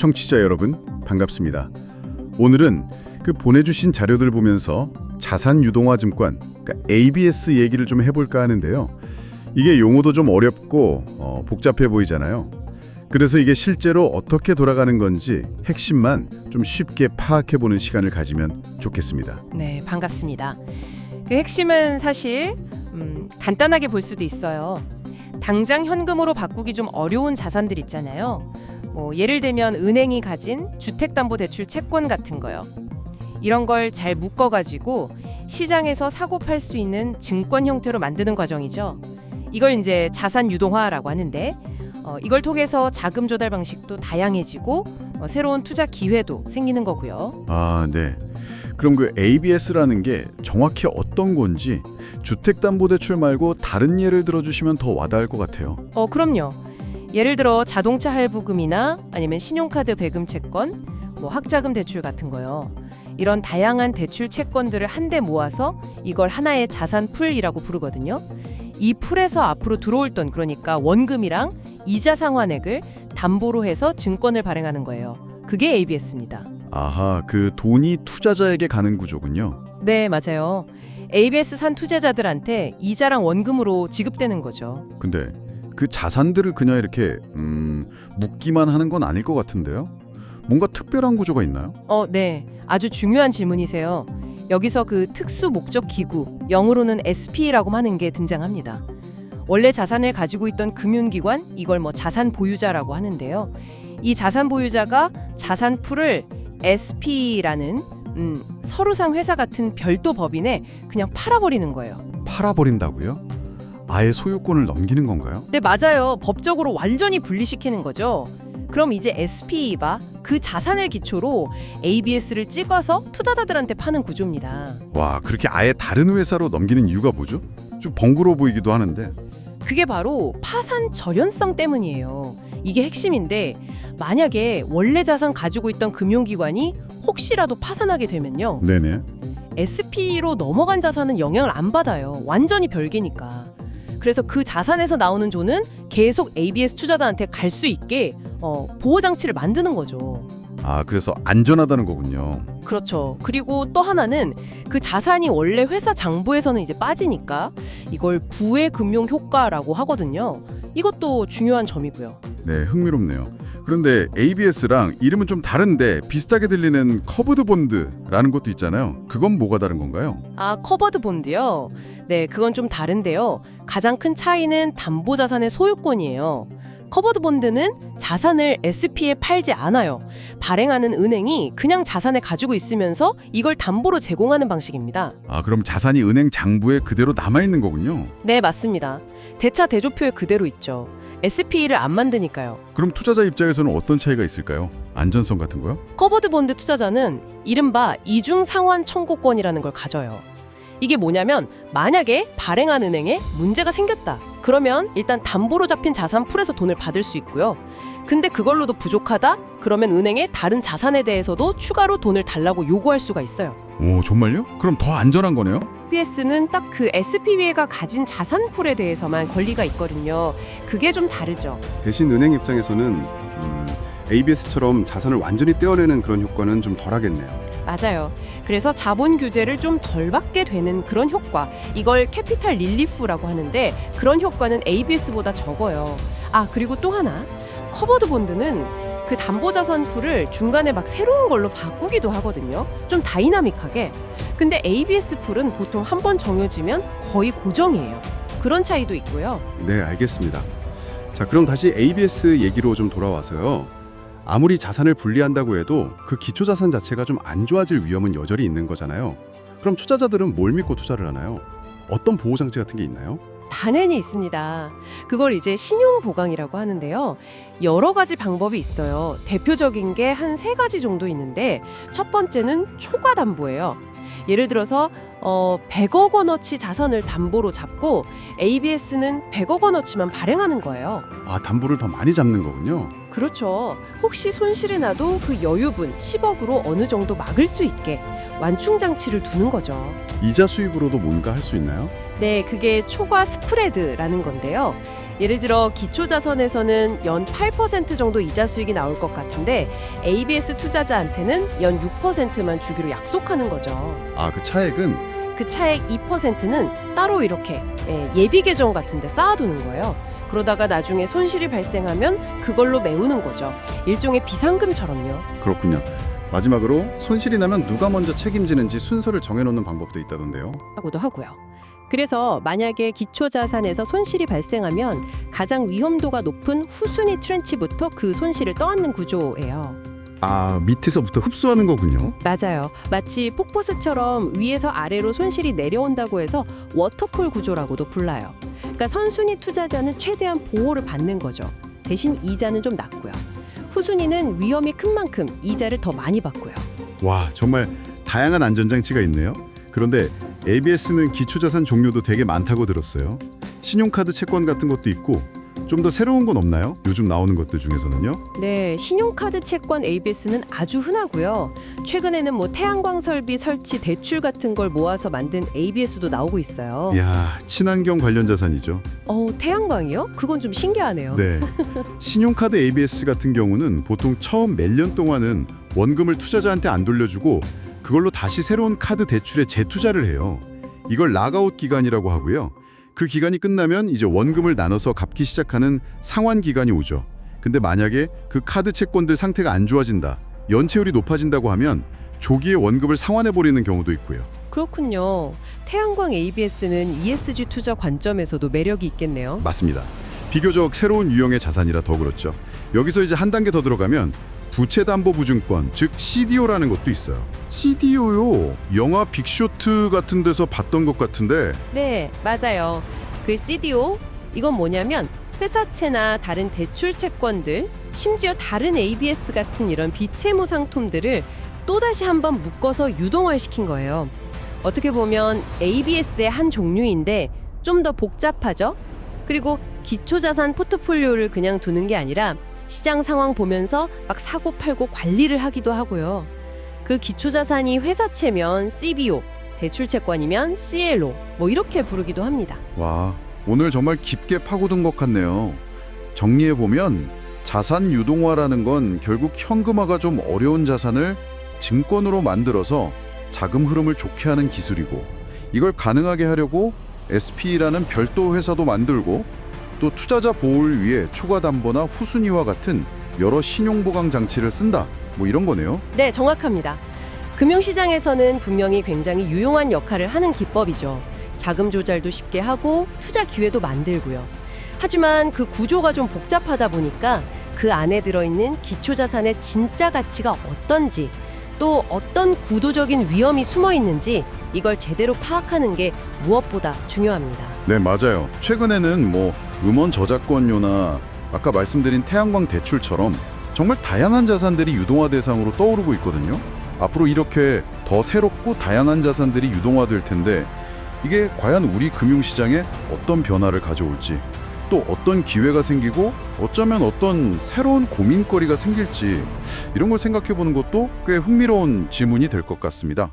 청취자 여러분, 반갑습니다. 오늘은 그 보내주신 자료들 보면서 자산 유동화 증권, 그러니까 ABS 얘기를 좀 해볼까 하는데요. 이게 용어도 좀 어렵고 복잡해 보이잖아요. 그래서 이게 실제로 어떻게 돌아가는 건지 핵심만 좀 쉽게 파악해보는 시간을 가지면 좋겠습니다. 네, 반갑습니다. 그 핵심은 사실 간단하게 볼 수도 있어요. 당장 현금으로 바꾸기 좀 어려운 자산들 있잖아요. 예를 들면 은행이 가진 주택담보대출 채권 같은 거요. 이런 걸 잘 묶어가지고 시장에서 사고 팔 수 있는 증권 형태로 만드는 과정이죠. 이걸 이제 자산 유동화라고 하는데 이걸 통해서 자금 조달 방식도 다양해지고 새로운 투자 기회도 생기는 거고요. 아, 네. 그럼 그 ABS라는 게 정확히 어떤 건지 주택담보대출 말고 다른 예를 들어주시면 더 와닿을 것 같아요. 그럼요. 예를 들어 자동차 할부금이나 아니면 신용카드 대금 채권, 학자금 대출 같은 거요. 이런 다양한 대출 채권들을 한데 모아서 이걸 하나의 자산 풀이라고 부르거든요. 이 풀에서 앞으로 들어올 돈, 그러니까 원금이랑 이자 상환액을 담보로 해서 증권을 발행하는 거예요. 그게 ABS입니다. 아하, 그 돈이 투자자에게 가는 구조군요. 네, 맞아요. ABS 산 투자자들한테 이자랑 원금으로 지급되는 거죠. 근데 그 자산들을 그냥 이렇게 묶기만 하는 건 아닐 것 같은데요? 뭔가 특별한 구조가 있나요? 네. 아주 중요한 질문이세요. 여기서 그 특수 목적 기구, 영어로는 SP라고 하는 게 등장합니다. 원래 자산을 가지고 있던 금융기관, 이걸 자산 보유자라고 하는데요. 이 자산 보유자가 자산 풀을 SP라는 서류상 회사 같은 별도 법인에 그냥 팔아버리는 거예요. 팔아버린다고요? 아예 소유권을 넘기는 건가요? 네, 맞아요. 법적으로 완전히 분리시키는 거죠. 그럼 이제 SP가 그 자산을 기초로 ABS를 찍어서 투자자들한테 파는 구조입니다. 와, 그렇게 아예 다른 회사로 넘기는 이유가 뭐죠? 좀 번거로워 보이기도 하는데. 그게 바로 파산 절연성 때문이에요. 이게 핵심인데 만약에 원래 자산 가지고 있던 금융기관이 혹시라도 파산하게 되면요. 네네. SP로 넘어간 자산은 영향을 안 받아요. 완전히 별개니까. 그래서 그 자산에서 나오는 돈은 계속 ABS 투자자한테 갈 수 있게 보호장치를 만드는 거죠. 아, 그래서 안전하다는 거군요. 그렇죠. 그리고 또 하나는 그 자산이 원래 회사 장부에서는 이제 빠지니까 이걸 부의 금융 효과라고 하거든요. 이것도 중요한 점이고요. 네, 흥미롭네요. 그런데 ABS랑 이름은 좀 다른데 비슷하게 들리는 커버드 본드라는 것도 있잖아요. 그건 뭐가 다른 건가요? 커버드 본드요? 네, 그건 좀 다른데요. 가장 큰 차이는 담보자산의 소유권이에요. 커버드 본드는 자산을 SP에 팔지 않아요. 발행하는 은행이 그냥 자산을 가지고 있으면서 이걸 담보로 제공하는 방식입니다. 아, 그럼 자산이 은행 장부에 그대로 남아있는 거군요. 네, 맞습니다. 대차 대조표에 그대로 있죠. SP를 안 만드니까요. 그럼 투자자 입장에서는 어떤 차이가 있을까요? 안전성 같은 거요? 커버드 본드 투자자는 이른바 이중 상환 청구권이라는 걸 가져요. 이게 뭐냐면 만약에 발행한 은행에 문제가 생겼다. 그러면 일단 담보로 잡힌 자산 풀에서 돈을 받을 수 있고요. 근데 그걸로도 부족하다? 그러면 은행의 다른 자산에 대해서도 추가로 돈을 달라고 요구할 수가 있어요. 오, 정말요? 그럼 더 안전한 거네요? ABS는 딱 그 SPV가 가진 자산 풀에 대해서만 권리가 있거든요. 그게 좀 다르죠. 대신 은행 입장에서는 ABS처럼 자산을 완전히 떼어내는 그런 효과는 좀 덜하겠네요. 맞아요. 그래서 자본 규제를 좀 덜 받게 되는 그런 효과, 이걸 캐피탈 릴리프라고 하는데 그런 효과는 ABS보다 적어요. 그리고 또 하나, 커버드 본드는 그 담보자산 풀을 중간에 막 새로운 걸로 바꾸기도 하거든요. 좀 다이나믹하게. 근데 ABS 풀은 보통 한 번 정해지면 거의 고정이에요. 그런 차이도 있고요. 네, 알겠습니다. 자, 그럼 다시 ABS 얘기로 좀 돌아와서요. 아무리 자산을 분리한다고 해도 그 기초자산 자체가 좀 안 좋아질 위험은 여전히 있는 거잖아요. 그럼 투자자들은 뭘 믿고 투자를 하나요? 어떤 보호장치 같은 게 있나요? 당연히 있습니다. 그걸 이제 신용보강이라고 하는데요. 여러 가지 방법이 있어요. 대표적인 게 한 3가지 정도 있는데 첫 번째는 초과담보예요. 예를 들어서 100억 원어치 자산을 담보로 잡고 ABS는 100억 원어치만 발행하는 거예요. 아, 담보를 더 많이 잡는 거군요. 그렇죠. 혹시 손실이 나도 그 여유분 10억으로 어느 정도 막을 수 있게 완충 장치를 두는 거죠. 이자 수입으로도 뭔가 할 수 있나요? 네, 그게 초과 스프레드라는 건데요. 예를 들어 기초자산에서는 연 8% 정도 이자 수익이 나올 것 같은데 ABS 투자자한테는 연 6%만 주기로 약속하는 거죠. 아, 그 차액은 그 차액 2%는 따로 이렇게 예비 계정 같은 데 쌓아두는 거예요. 그러다가 나중에 손실이 발생하면 그걸로 메우는 거죠. 일종의 비상금처럼요. 그렇군요. 마지막으로 손실이 나면 누가 먼저 책임지는지 순서를 정해놓는 방법도 있다던데요. 하고도 하고요. 그래서 만약에 기초자산에서 손실이 발생하면 가장 위험도가 높은 후순위 트렌치부터 그 손실을 떠안는 구조예요. 아, 밑에서부터 흡수하는 거군요. 맞아요. 마치 폭포수처럼 위에서 아래로 손실이 내려온다고 해서 워터폴 구조라고도 불러요. 그러니까 선순위 투자자는 최대한 보호를 받는 거죠. 대신 이자는 좀 낮고요. 후순위는 위험이 큰 만큼 이자를 더 많이 받고요. 와, 정말 다양한 안전장치가 있네요. 그런데 ABS는 기초자산 종류도 되게 많다고 들었어요. 신용카드 채권 같은 것도 있고 좀 더 새로운 건 없나요? 요즘 나오는 것들 중에서는요? 네, 신용카드 채권 ABS는 아주 흔하고요. 최근에는 뭐 태양광 설비 설치 대출 같은 걸 모아서 만든 ABS도 나오고 있어요. 이야, 친환경 관련 자산이죠. 태양광이요? 그건 좀 신기하네요. 네. 신용카드 ABS 같은 경우는 보통 처음 몇 년 동안은 원금을 투자자한테 안 돌려주고 그걸로 다시 새로운 카드 대출에 재투자를 해요. 이걸 락아웃 기간이라고 하고요. 그 기간이 끝나면 이제 원금을 나눠서 갚기 시작하는 상환 기간이 오죠. 근데 만약에 그 카드 채권들 상태가 안 좋아진다, 연체율이 높아진다고 하면 조기에 원금을 상환해버리는 경우도 있고요. 그렇군요. 태양광 ABS는 ESG 투자 관점에서도 매력이 있겠네요. 맞습니다. 비교적 새로운 유형의 자산이라 더 그렇죠. 여기서 이제 한 단계 더 들어가면 부채담보보증권, 즉 CDO라는 것도 있어요. CDO요? 영화 빅쇼트 같은 데서 봤던 것 같은데. 네, 맞아요. 그 CDO, 이건 뭐냐면 회사채나 다른 대출 채권들, 심지어 다른 ABS 같은 이런 비채무 상품들을 또다시 한번 묶어서 유동화시킨 거예요. 어떻게 보면 ABS의 한 종류인데 좀 더 복잡하죠? 그리고 기초자산 포트폴리오를 그냥 두는 게 아니라 시장 상황 보면서 막 사고 팔고 관리를 하기도 하고요. 그 기초자산이 회사채면 CBO, 대출채권이면 CLO 뭐 이렇게 부르기도 합니다. 와, 오늘 정말 깊게 파고든 것 같네요. 정리해보면 자산 유동화라는 건 결국 현금화가 좀 어려운 자산을 증권으로 만들어서 자금 흐름을 좋게 하는 기술이고, 이걸 가능하게 하려고 SP라는 별도 회사도 만들고 또 투자자 보호를 위해 초과담보나 후순위와 같은 여러 신용보강 장치를 쓴다, 뭐 이런 거네요. 네, 정확합니다. 금융시장에서는 분명히 굉장히 유용한 역할을 하는 기법이죠. 자금 조달도 쉽게 하고 투자 기회도 만들고요. 하지만 그 구조가 좀 복잡하다 보니까 그 안에 들어있는 기초자산의 진짜 가치가 어떤지, 또 어떤 구도적인 위험이 숨어 있는지 이걸 제대로 파악하는 게 무엇보다 중요합니다. 네, 맞아요. 최근에는 뭐 음원 저작권료나 아까 말씀드린 태양광 대출처럼 정말 다양한 자산들이 유동화 대상으로 떠오르고 있거든요. 앞으로 이렇게 더 새롭고 다양한 자산들이 유동화될 텐데 이게 과연 우리 금융시장에 어떤 변화를 가져올지, 또 어떤 기회가 생기고 어쩌면 어떤 새로운 고민거리가 생길지, 이런 걸 생각해 보는 것도 꽤 흥미로운 질문이 될 것 같습니다.